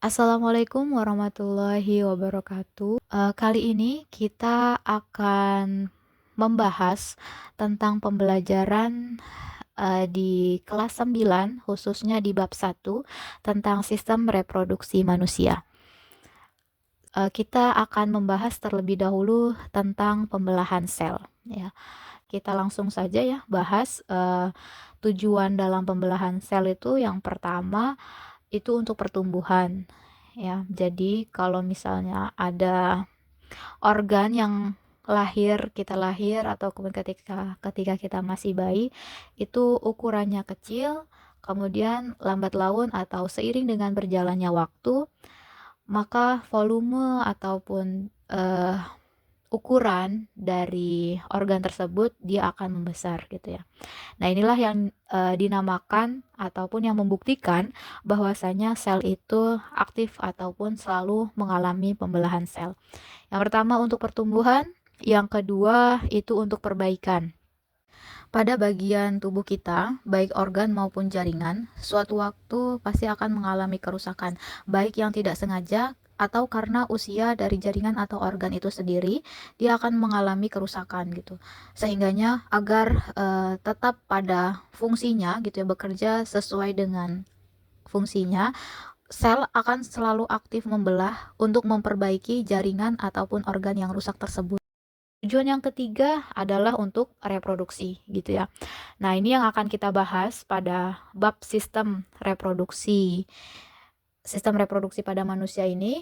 Assalamualaikum warahmatullahi wabarakatuh. Kali ini kita akan membahas tentang pembelajaran di kelas 9, khususnya di bab 1 tentang sistem reproduksi manusia. Kita akan membahas terlebih dahulu tentang pembelahan sel, ya. Kita langsung saja ya bahas tujuan dalam pembelahan sel itu. Yang pertama itu untuk pertumbuhan, ya. Jadi kalau misalnya ada organ yang kita lahir atau ketika kita masih bayi, itu ukurannya kecil, kemudian lambat laun atau seiring dengan berjalannya waktu, maka volume ataupun ukuran dari organ tersebut dia akan membesar gitu ya. Nah, inilah yang dinamakan ataupun yang membuktikan bahwasanya sel itu aktif ataupun selalu mengalami pembelahan sel. Yang pertama untuk pertumbuhan, yang kedua itu untuk perbaikan. Pada bagian tubuh kita, baik organ maupun jaringan, suatu waktu pasti akan mengalami kerusakan, baik yang tidak sengaja atau karena usia dari jaringan atau organ itu sendiri, dia akan mengalami kerusakan gitu. Sehingganya agar tetap pada fungsinya gitu ya, bekerja sesuai dengan fungsinya, sel akan selalu aktif membelah untuk memperbaiki jaringan ataupun organ yang rusak tersebut. Tujuan yang ketiga adalah untuk reproduksi gitu ya. Nah, ini yang akan kita bahas pada bab sistem reproduksi. Sistem reproduksi pada manusia ini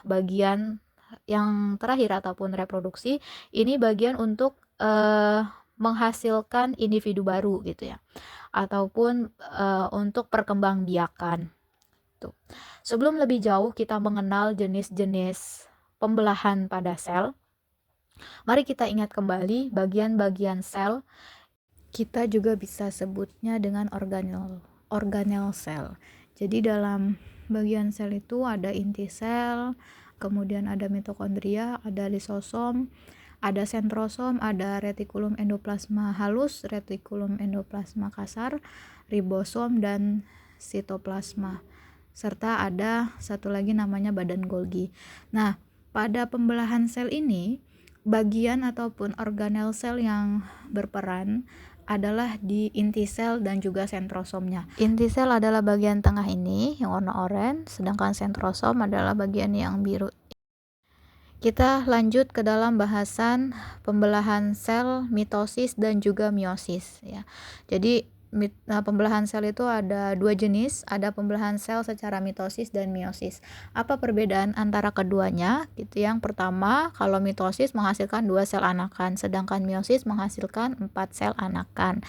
bagian yang terakhir ataupun reproduksi ini bagian untuk menghasilkan individu baru gitu ya. Ataupun untuk perkembangbiakan. Tuh. Sebelum lebih jauh kita mengenal jenis-jenis pembelahan pada sel, mari kita ingat kembali bagian-bagian sel. Kita juga bisa sebutnya dengan organel sel. Jadi dalam bagian sel itu ada inti sel, kemudian ada mitokondria, ada lisosom, ada sentrosom, ada retikulum endoplasma halus, retikulum endoplasma kasar, ribosom, dan sitoplasma. Serta ada satu lagi namanya badan Golgi. Nah, pada pembelahan sel ini, bagian ataupun organel sel yang berperan adalah di inti sel dan juga sentrosomnya. Inti sel adalah bagian tengah ini yang warna oranye, sedangkan sentrosom adalah bagian yang biru. Kita lanjut ke dalam bahasan pembelahan sel, mitosis dan juga meiosis ya. Jadi pembelahan sel itu ada dua jenis, ada pembelahan sel secara mitosis dan meiosis. Apa perbedaan antara keduanya? Gitu. Yang pertama, kalau mitosis menghasilkan 2 sel anakan, sedangkan meiosis menghasilkan 4 sel anakan.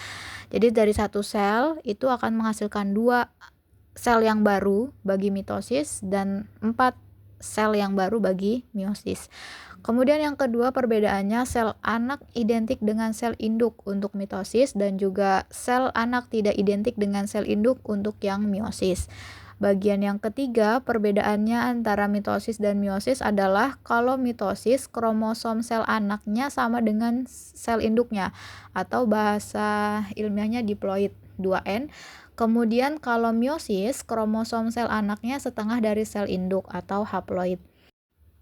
Jadi dari satu sel itu akan menghasilkan 2 sel yang baru bagi mitosis dan 4 sel yang baru bagi meiosis. Kemudian yang kedua perbedaannya, sel anak identik dengan sel induk untuk mitosis dan juga sel anak tidak identik dengan sel induk untuk yang meiosis. Bagian yang ketiga perbedaannya antara mitosis dan meiosis adalah kalau mitosis kromosom sel anaknya sama dengan sel induknya atau bahasa ilmiahnya diploid 2N. Kemudian kalau meiosis, kromosom sel anaknya setengah dari sel induk atau haploid.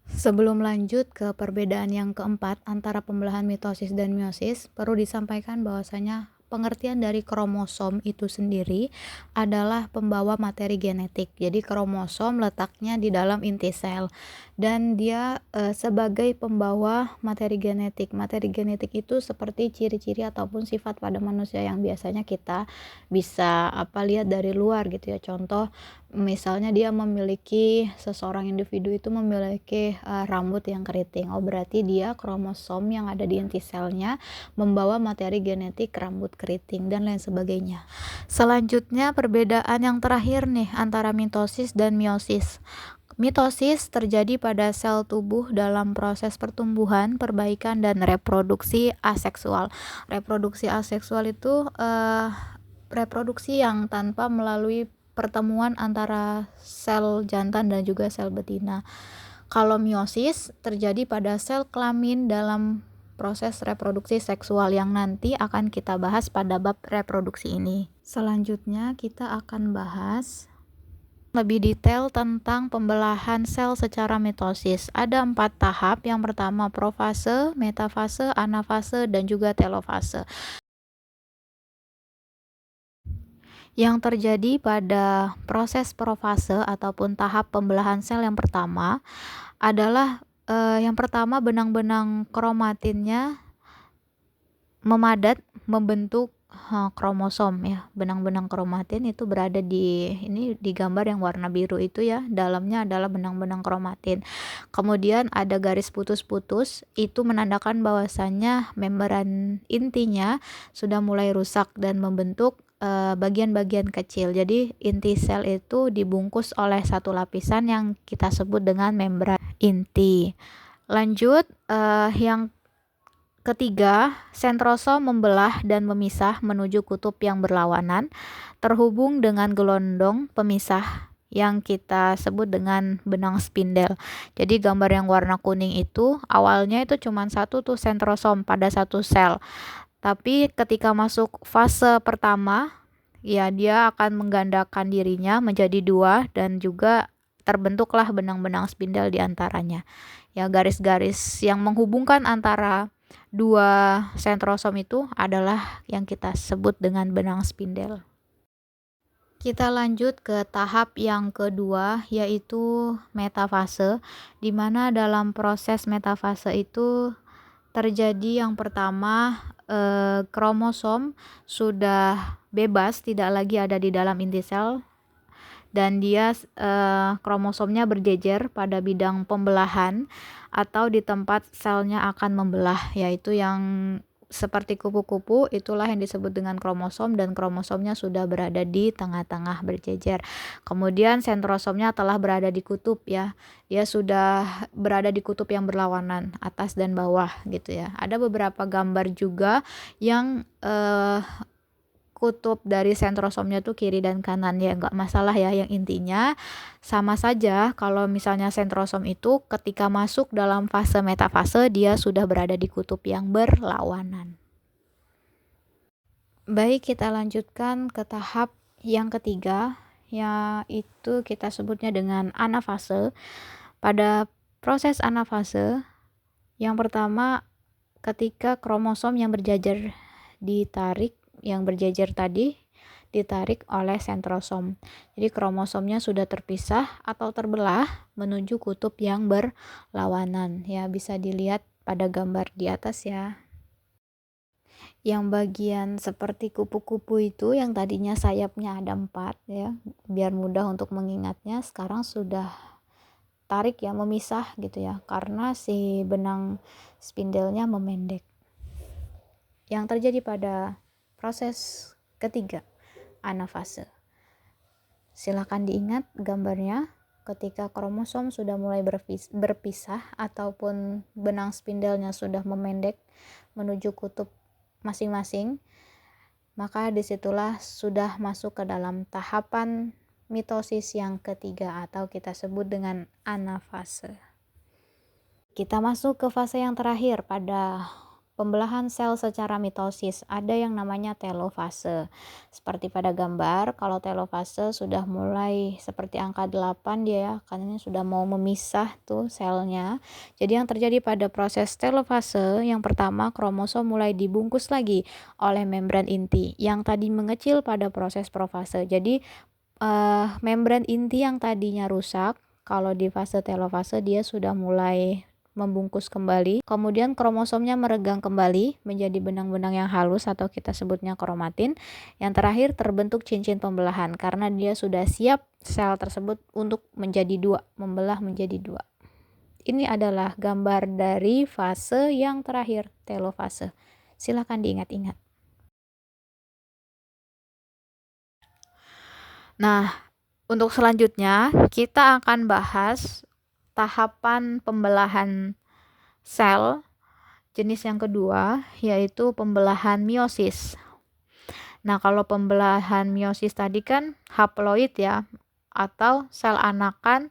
Sebelum lanjut ke perbedaan yang keempat antara pembelahan mitosis dan meiosis, perlu disampaikan bahwasanya pengertian dari kromosom itu sendiri adalah pembawa materi genetik. Jadi kromosom letaknya di dalam inti sel dan dia sebagai pembawa materi genetik. Materi genetik itu seperti ciri-ciri ataupun sifat pada manusia yang biasanya kita bisa lihat dari luar gitu ya. Contoh misalnya dia memiliki seseorang individu itu memiliki rambut yang keriting. Oh, berarti dia kromosom yang ada di inti selnya membawa materi genetik rambut keriting dan lain sebagainya. Selanjutnya perbedaan yang terakhir nih antara mitosis dan meiosis. Mitosis terjadi pada sel tubuh dalam proses pertumbuhan, perbaikan, dan reproduksi aseksual. Reproduksi aseksual itu reproduksi yang tanpa melalui pertemuan antara sel jantan dan juga sel betina. Kalau meiosis terjadi pada sel kelamin dalam proses reproduksi seksual yang nanti akan kita bahas pada bab reproduksi ini. Selanjutnya kita akan bahas lebih detail tentang pembelahan sel secara mitosis. Ada 4 tahap. Yang pertama profase, metafase, anafase, dan juga telofase. Yang terjadi pada proses profase ataupun tahap pembelahan sel yang pertama adalah yang pertama benang-benang kromatinnya memadat membentuk kromosom ya. Benang-benang kromatin itu berada di gambar yang warna biru itu ya. Dalamnya adalah benang-benang kromatin. Kemudian ada garis putus-putus, itu menandakan bahwasannya membran intinya sudah mulai rusak dan membentuk bagian-bagian kecil. Jadi inti sel itu dibungkus oleh satu lapisan yang kita sebut dengan membran inti. Lanjut, yang ketiga, sentrosom membelah dan memisah menuju kutub yang berlawanan, terhubung dengan gelondong pemisah yang kita sebut dengan benang spindel. Jadi gambar yang warna kuning itu awalnya itu cuma satu tuh sentrosom pada satu sel. Tapi ketika masuk fase pertama, ya dia akan menggandakan dirinya menjadi 2 dan juga terbentuklah benang-benang spindel di antaranya. Ya, garis-garis yang menghubungkan antara 2 sentrosom itu adalah yang kita sebut dengan benang spindel. Kita lanjut ke tahap yang kedua, yaitu metafase, di mana dalam proses metafase itu terjadi yang pertama kromosom sudah bebas, tidak lagi ada di dalam inti sel, dan dia kromosomnya berjejer pada bidang pembelahan atau di tempat selnya akan membelah, yaitu yang seperti kupu-kupu, itulah yang disebut dengan kromosom, dan kromosomnya sudah berada di tengah-tengah berjejer. Kemudian sentrosomnya telah berada di kutub ya. Dia sudah berada di kutub yang berlawanan, atas dan bawah gitu ya. Ada beberapa gambar juga yang kutub dari sentrosomnya tuh kiri dan kanan ya, nggak masalah ya, yang intinya sama saja. Kalau misalnya sentrosom itu ketika masuk dalam fase metafase dia sudah berada di kutub yang berlawanan. Baik, kita lanjutkan ke tahap yang ketiga, yaitu kita sebutnya dengan anafase. Pada proses anafase yang pertama, ketika kromosom yang berjejer ditarik, yang berjejer tadi ditarik oleh sentrosom. Jadi kromosomnya sudah terpisah atau terbelah menuju kutub yang berlawanan. Ya, bisa dilihat pada gambar di atas ya. Yang bagian seperti kupu-kupu itu yang tadinya sayapnya ada 4 ya, biar mudah untuk mengingatnya, sekarang sudah tarik ya, memisah gitu ya, karena si benang spindelnya memendek. Yang terjadi pada proses ketiga, anafase. Silakan diingat gambarnya ketika kromosom sudah mulai berpisah ataupun benang spindelnya sudah memendek menuju kutub masing-masing, maka disitulah sudah masuk ke dalam tahapan mitosis yang ketiga atau kita sebut dengan anafase. Kita masuk ke fase yang terakhir pada pembelahan sel secara mitosis. Ada yang namanya telofase. Seperti pada gambar, kalau telofase sudah mulai seperti angka 8 dia ya, karena sudah mau memisah tuh selnya. Jadi yang terjadi pada proses telofase, yang pertama kromosom mulai dibungkus lagi oleh membran inti yang tadi mengecil pada proses profase. Jadi membran inti yang tadinya rusak, kalau di fase telofase dia sudah mulai membungkus kembali, kemudian kromosomnya meregang kembali menjadi benang-benang yang halus atau kita sebutnya kromatin. Yang terakhir terbentuk cincin pembelahan karena dia sudah siap sel tersebut untuk menjadi 2, membelah menjadi 2. Ini adalah gambar dari fase yang terakhir, telofase. Silakan diingat-ingat. Nah, untuk selanjutnya kita akan bahas tahapan pembelahan sel jenis yang kedua, yaitu pembelahan meiosis. Nah, kalau pembelahan meiosis tadi kan haploid ya, atau sel anakan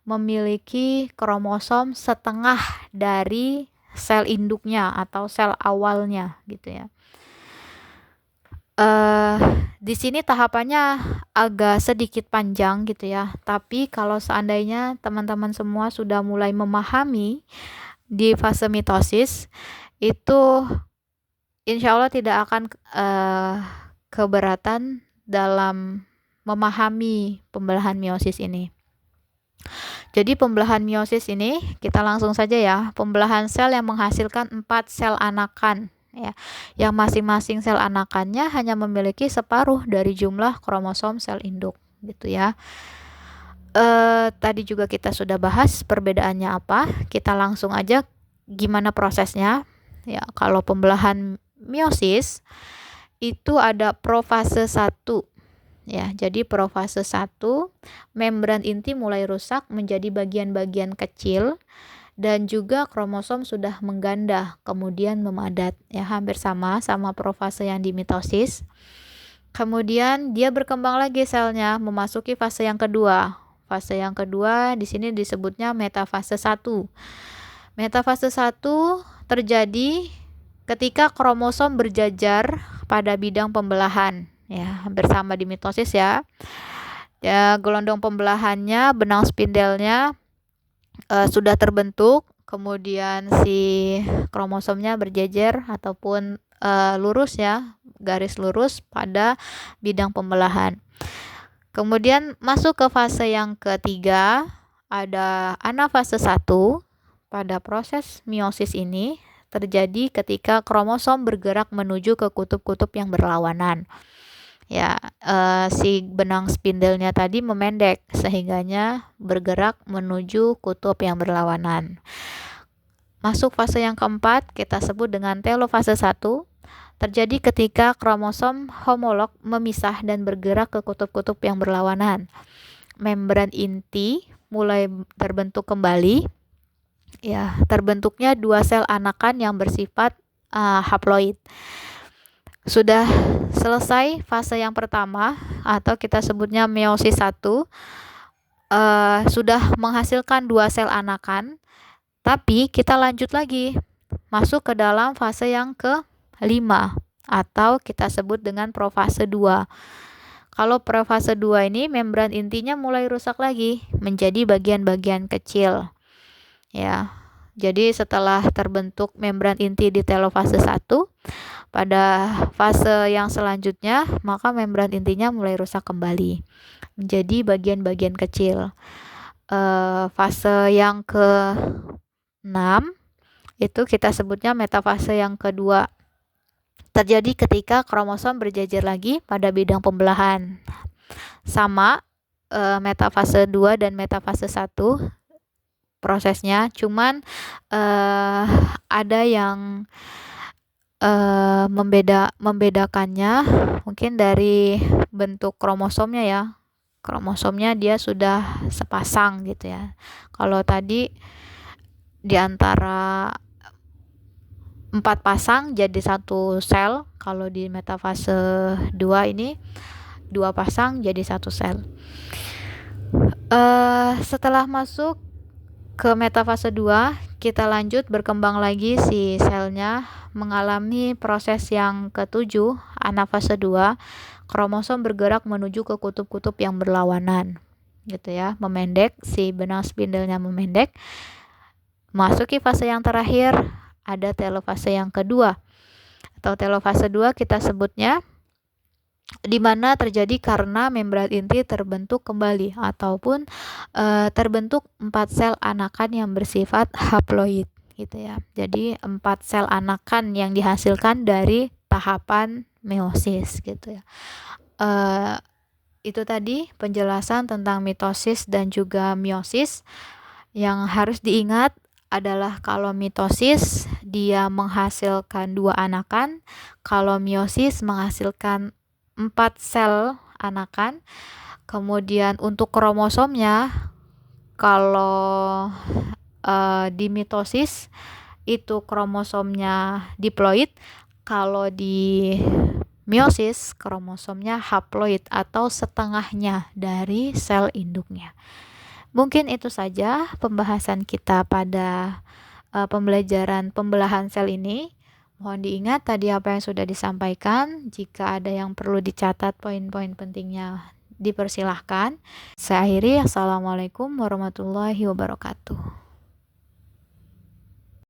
memiliki kromosom setengah dari sel induknya atau sel awalnya gitu ya. Di sini tahapannya agak sedikit panjang gitu ya. Tapi kalau seandainya teman-teman semua sudah mulai memahami di fase mitosis, itu insya Allah tidak akan keberatan dalam memahami pembelahan meiosis ini. Jadi pembelahan meiosis ini kita langsung saja ya, pembelahan sel yang menghasilkan 4 sel anakan ya, yang masing-masing sel anakannya hanya memiliki separuh dari jumlah kromosom sel induk gitu ya. Tadi juga kita sudah bahas perbedaannya apa. Kita langsung aja gimana prosesnya ya. Kalau pembelahan meiosis itu ada profase 1 ya. Jadi profase 1, membran inti mulai rusak menjadi bagian-bagian kecil dan juga kromosom sudah mengganda kemudian memadat ya, hampir sama profase yang di mitosis. Kemudian dia berkembang lagi selnya memasuki fase yang kedua. Fase yang kedua di sini disebutnya metafase 1. Metafase 1 terjadi ketika kromosom berjajar pada bidang pembelahan ya, hampir sama di mitosis ya. Ya, gelondong pembelahannya, benang spindelnya sudah terbentuk, kemudian si kromosomnya berjejer ataupun lurus ya, garis lurus pada bidang pembelahan. Kemudian masuk ke fase yang ketiga, ada anafase 1. Pada proses meiosis ini terjadi ketika kromosom bergerak menuju ke kutub-kutub yang berlawanan. Ya, si benang spindelnya tadi memendek sehingganya bergerak menuju kutub yang berlawanan. Masuk fase yang keempat, kita sebut dengan telofase 1. Terjadi ketika kromosom homolog memisah dan bergerak ke kutub-kutub yang berlawanan. Membran inti mulai terbentuk kembali. Ya, terbentuknya 2 sel anakan yang bersifat haploid. Sudah selesai fase yang pertama atau kita sebutnya meiosis 1, sudah menghasilkan 2 sel anakan, tapi kita lanjut lagi masuk ke dalam fase yang ke-5 atau kita sebut dengan profase 2. Kalau profase 2 ini membran intinya mulai rusak lagi menjadi bagian-bagian kecil ya. Jadi setelah terbentuk membran inti di telofase 1, pada fase yang selanjutnya maka membran intinya mulai rusak kembali menjadi bagian-bagian kecil. Fase yang ke-6 itu kita sebutnya metafase yang kedua. Terjadi ketika kromosom berjejer lagi pada bidang pembelahan. Sama metafase 2 dan metafase 1 prosesnya, cuman ada yang membedakannya mungkin dari bentuk kromosomnya ya. Kromosomnya dia sudah sepasang gitu ya. Kalau tadi di antara 4 pasang jadi 1 sel, kalau di metafase 2 ini 2 pasang jadi 1 sel. Setelah masuk ke metafase 2, kita lanjut berkembang lagi si selnya mengalami proses yang ke-7, anafase 2, kromosom bergerak menuju ke kutub-kutub yang berlawanan gitu ya, memendek, si benang spindelnya memendek. Masuki fase yang terakhir, ada telofase yang kedua atau telofase 2 kita sebutnya, di mana terjadi karena membran inti terbentuk kembali ataupun terbentuk 4 sel anakan yang bersifat haploid gitu ya. Jadi 4 sel anakan yang dihasilkan dari tahapan meiosis gitu ya. Itu tadi penjelasan tentang mitosis dan juga meiosis. Yang harus diingat adalah kalau mitosis dia menghasilkan 2 anakan, kalau meiosis menghasilkan 4 sel anakan. Kemudian untuk kromosomnya, kalau di mitosis itu kromosomnya diploid, kalau di meiosis kromosomnya haploid atau setengahnya dari sel induknya. Mungkin itu saja pembahasan kita pada pembelajaran pembelahan sel ini. Mohon diingat tadi apa yang sudah disampaikan. Jika ada yang perlu dicatat poin-poin pentingnya, dipersilahkan. Saya akhiri, assalamualaikum warahmatullahi wabarakatuh.